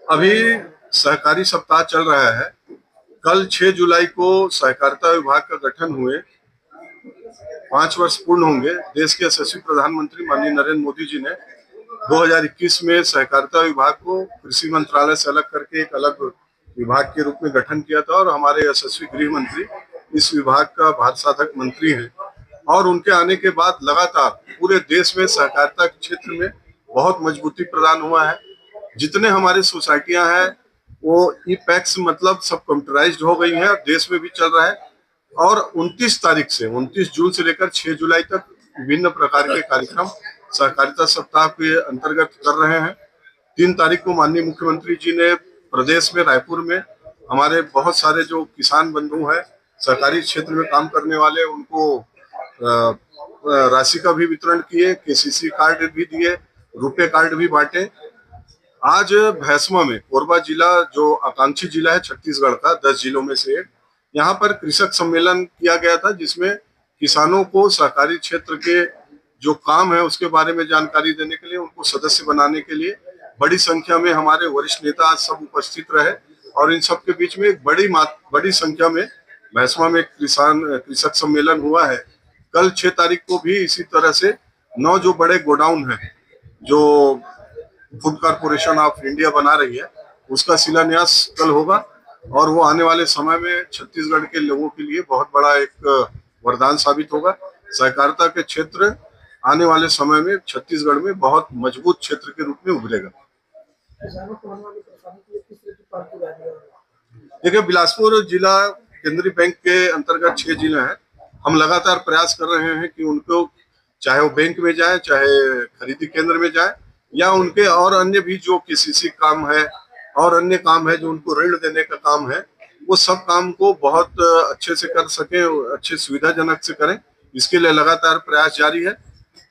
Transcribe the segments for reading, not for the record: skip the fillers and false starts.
अभी सहकारी सप्ताह चल रहा है। कल 6 जुलाई को सहकारिता विभाग का गठन हुए 5 वर्ष पूर्ण होंगे। देश के यशस्वी प्रधानमंत्री माननीय नरेंद्र मोदी जी ने 2021 में सहकारिता विभाग को कृषि मंत्रालय से अलग करके एक अलग विभाग के रूप में गठन किया था और हमारे यशस्वी गृह मंत्री इस विभाग का भारसाधक मंत्री हैं। और उनके आने के बाद लगातार पूरे देश में सहकारिता के क्षेत्र में बहुत मजबूती प्रदान हुआ है। जितने हमारी सोसाइटियां हैं वो ई पैक्स मतलब सब कंप्यूटराइज्ड हो गई हैं और देश में भी चल रहा है। और 29 जून से लेकर 6 जुलाई तक विभिन्न प्रकार के कार्यक्रम सहकारिता सप्ताह के अंतर्गत कर रहे हैं। 3 तारीख को माननीय मुख्यमंत्री जी ने प्रदेश में रायपुर में हमारे बहुत सारे जो किसान बंधु हैं सरकारी क्षेत्र में काम करने वाले उनको राशि का भी वितरण किए, केसीसी कार्ड भी दिए, रुपए कार्ड भी बांटे। आज भैंसवा में कोरबा जिला जो आकांक्षी जिला है छत्तीसगढ़ का 10 जिलों में से एक, यहाँ पर कृषक सम्मेलन किया गया था जिसमें किसानों को सहकारी क्षेत्र के जो काम है उसके बारे में जानकारी देने के लिए, उनको सदस्य बनाने के लिए बड़ी संख्या में हमारे वरिष्ठ नेता आज सब उपस्थित रहे। और इन सब के बीच में एक बड़ी संख्या में भैंसवा में कृषक सम्मेलन हुआ है। कल 6 तारीख को भी इसी तरह से 9 जो बड़े गोडाउन है जो फूड कॉर्पोरेशन ऑफ इंडिया बना रही है उसका शिलान्यास कल होगा। और वो आने वाले समय में छत्तीसगढ़ के लोगों के लिए बहुत बड़ा एक वरदान साबित होगा। सहकारिता के क्षेत्र आने वाले समय में छत्तीसगढ़ में बहुत मजबूत क्षेत्र के रूप में उभरेगा। देखिए, बिलासपुर जिला केंद्रीय बैंक के अंतर्गत 6 जिले हैं। हम लगातार प्रयास कर रहे हैं कि उनको चाहे वो बैंक में जाए, चाहे खरीदी केंद्र में जाए, या उनके और अन्य भी जो केसीसी काम है और अन्य काम है जो उनको ऋण देने का काम है, वो सब काम को बहुत अच्छे से कर सके, अच्छे सुविधाजनक से करें, इसके लिए लगातार प्रयास जारी है।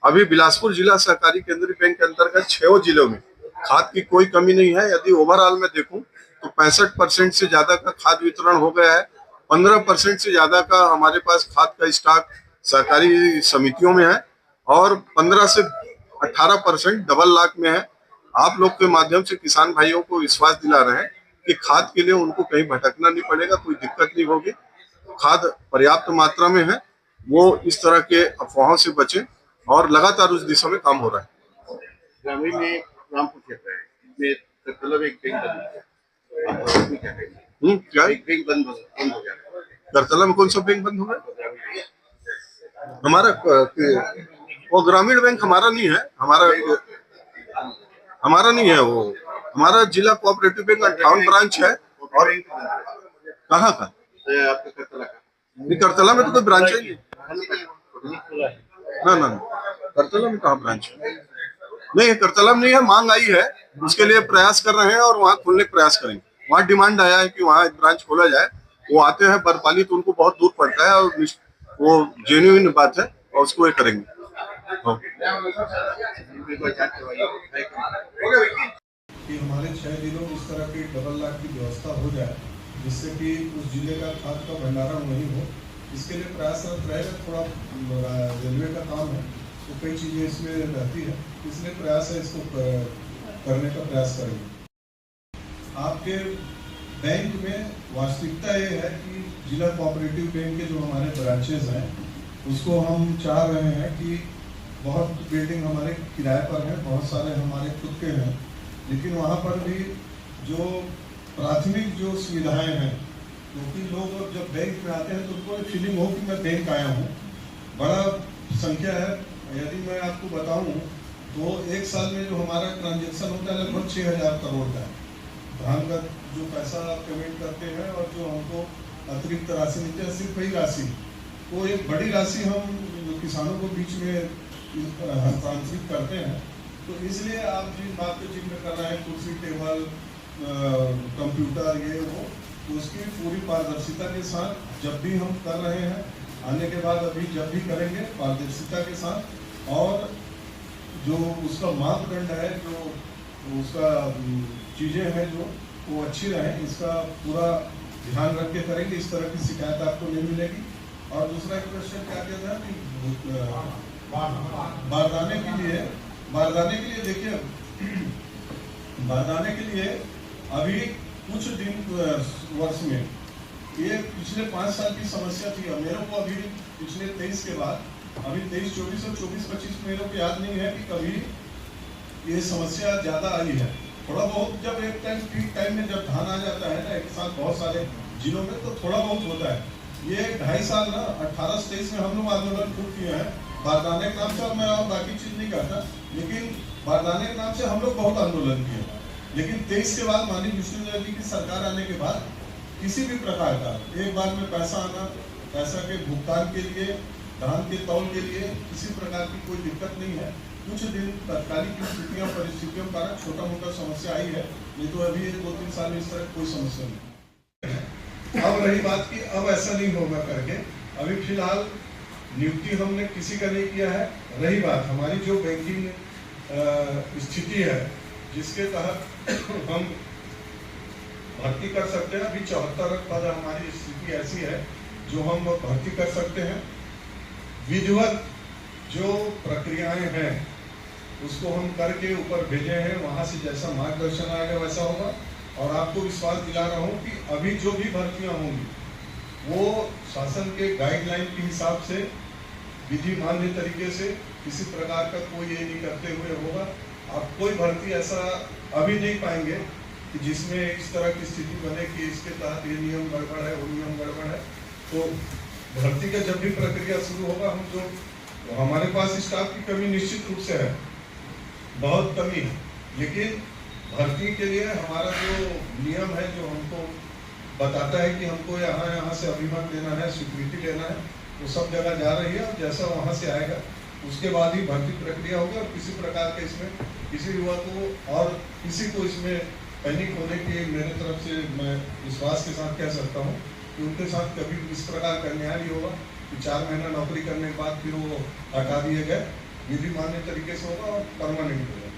अभी बिलासपुर जिला सहकारी केंद्रीय बैंक के अंतर्गत 6 जिलों में खाद की कोई कमी नहीं है। यदि ओवरऑल में देखूं तो 65% से ज्यादा का खाद वितरण हो गया है। 15% से ज्यादा का हमारे पास खाद का स्टॉक सहकारी समितियों में है और 15 से 18% डबल लाख में है। आप लोग के माध्यम से किसान भाइयों को विश्वास दिला रहे हैं कि खाद के लिए उनको कहीं भटकना नहीं पड़ेगा, कोई दिक्कत नहीं होगी। खाद पर्याप्त मात्रा में है, वो इस तरह के अफवाहों से बचें और लगातार उस दिशा में काम हो रहा है। ग्रामीण में रामपुर क्षेत्र है, इसमें मतलब एक बैंक बंद क्या बैंक बंद हो गया। करतला में कौन सा बैंक बंद हो गया? हमारा वो ग्रामीण बैंक हमारा नहीं है, हमारा नहीं है वो। हमारा जिला कोऑपरेटिव बैंक 58 ब्रांच है। और कहाँ का? आपका करतला का? करतला में तो कोई ब्रांच है नहीं। ना, करतला में कहाँ ब्रांच है? नहीं, करतला में नहीं है। मांग आई है, उसके लिए प्रयास कर रहे हैं और वहाँ खोलने का प्रयास करेंगे। वहाँ डिमांड आया है कि वहाँ एक ब्रांच खोला जाए। वो आते हैं बरपाली तो उनको बहुत दूर पड़ता है और वो जेन्युइन बात है और उसको ये करेंगे। कि हमारे 6 जिलों में इस तरह की डबल लाख की व्यवस्था हो जाए जिससे कि उस जिले का खाद का भंडारण नहीं हो, इसके लिए प्रयासरत रहेगा। थोड़ा रेलवे का काम है तो कई चीज़ें इसमें रहती है, इसलिए प्रयास है इसको करने का प्रयास करेंगे। आपके बैंक में वास्तविकता ये है कि जिला कोऑपरेटिव बैंक के जो हमारे ब्रांचेज हैं उसको हम चाह रहे हैं कि बहुत बिल्डिंग हमारे किराए पर हैं, बहुत सारे हमारे खुद के हैं, लेकिन वहाँ पर भी जो प्राथमिक जो सुविधाएं हैं, क्योंकि लोग जब बैंक में आते हैं तो उनको फीलिंग हो कि मैं बैंक आया हूँ। बड़ा संख्या है, यदि मैं आपको बताऊं तो एक साल में जो हमारा ट्रांजैक्शन होता है लगभग 6,000 करोड़ का है। धान का जो पैसा पेमेंट करते हैं और जो हमको अतिरिक्त राशि मिलती है, सिर्फ वही राशि, तो एक बड़ी राशि हम किसानों को बीच में हस्तांतरित करते हैं। तो इसलिए आप जिस बात पे जिक्र कर रहे हैं, कुर्सी टेबल कंप्यूटर ये वो, तो उसकी पूरी पारदर्शिता के साथ जब भी हम कर रहे हैं, आने के बाद अभी जब भी करेंगे पारदर्शिता के साथ, और जो उसका मापदंड है, जो उसका चीज़ें हैं जो वो अच्छी रहें, इसका पूरा ध्यान रख के करेंगे। इस तरह की शिकायत आपको नहीं मिलेगी। और दूसरा क्वेश्चन क्या कहता है कि बारदाने के लिए देखिए, बारदाने के लिए अभी कुछ दिन वर्ष में ये पिछले 5 साल की समस्या थी। मेरे को अभी पिछले 23 के बाद अभी 23-24 और 24-25 मेरे को याद नहीं है कि कभी ये समस्या ज्यादा आई है। थोड़ा बहुत जब एक टाइम पीक टाइम में जब धान आ जाता है ना एक साथ बहुत सारे जिलों में, तो थोड़ा बहुत होता है। ये 2.5 साल ना 18-23 में हम लोग आंदोलन खूब किए हैं बारदाने के नाम से, और मैं और बाकी चीज नहीं करता, लेकिन बारदाने के नाम से हम लोग बहुत आंदोलन किए। लेकिन 23 के बाद माननीय विष्णुदेव जी की सरकार आने के बाद किसी भी प्रकार का एक बार में पैसा आना, पैसा के भुगतान के लिए, धान के तौल के लिए किसी प्रकार की कोई दिक्कत नहीं है। कुछ दिन तत्कालिक स्थितियों परिस्थितियों का छोटा मोटा समस्या आई है, नहीं तो अभी 2-3 साल में इस तरह कोई समस्या नहीं। अब रही बात की अब ऐसा नहीं होगा करके, अभी फिलहाल नियुक्ति हमने किसी का नहीं किया है। रही बात हमारी जो बैंकिंग स्थिति है जिसके तहत हम भर्ती कर सकते हैं, अभी 74 पद हमारी स्थिति ऐसी है जो हम भर्ती कर सकते हैं। विधिवत जो प्रक्रियाएं हैं उसको हम करके ऊपर भेजे हैं, वहां से जैसा मार्गदर्शन आएगा वैसा होगा। और आपको विश्वास दिला रहा हूं कि अभी जो भी भर्तियां होंगी वो शासन के गाइडलाइन के हिसाब से विधि मान्य तरीके से, किसी प्रकार का कोई ये नहीं करते हुए होगा। आप कोई भर्ती ऐसा अभी नहीं पाएंगे कि जिसमें इस तरह की स्थिति बने कि इसके तहत ये नियम गड़बड़ है, वो नियम गड़बड़ है। तो भर्ती का जब भी प्रक्रिया शुरू होगा, हम जो हमारे पास स्टाफ की कमी निश्चित रूप से है, बहुत कमी है, लेकिन भर्ती के लिए हमारा जो नियम है जो हमको बताता है कि हमको यहाँ से अभिमत लेना है, स्वीकृति लेना है, वो सब जगह जा रही है। और जैसा वहाँ से आएगा उसके बाद ही भर्ती प्रक्रिया होगी। और किसी प्रकार के इसमें किसी युवा को और किसी को इसमें पैनिक होने की मेरे तरफ से मैं विश्वास के साथ कह सकता हूँ कि उनके साथ कभी इस प्रकार का न्याय नहीं होगा कि 4 महीना नौकरी करने के बाद फिर वो हटा दिए गए। विधि मान्य तरीके से होगा और परमानेंट होगा।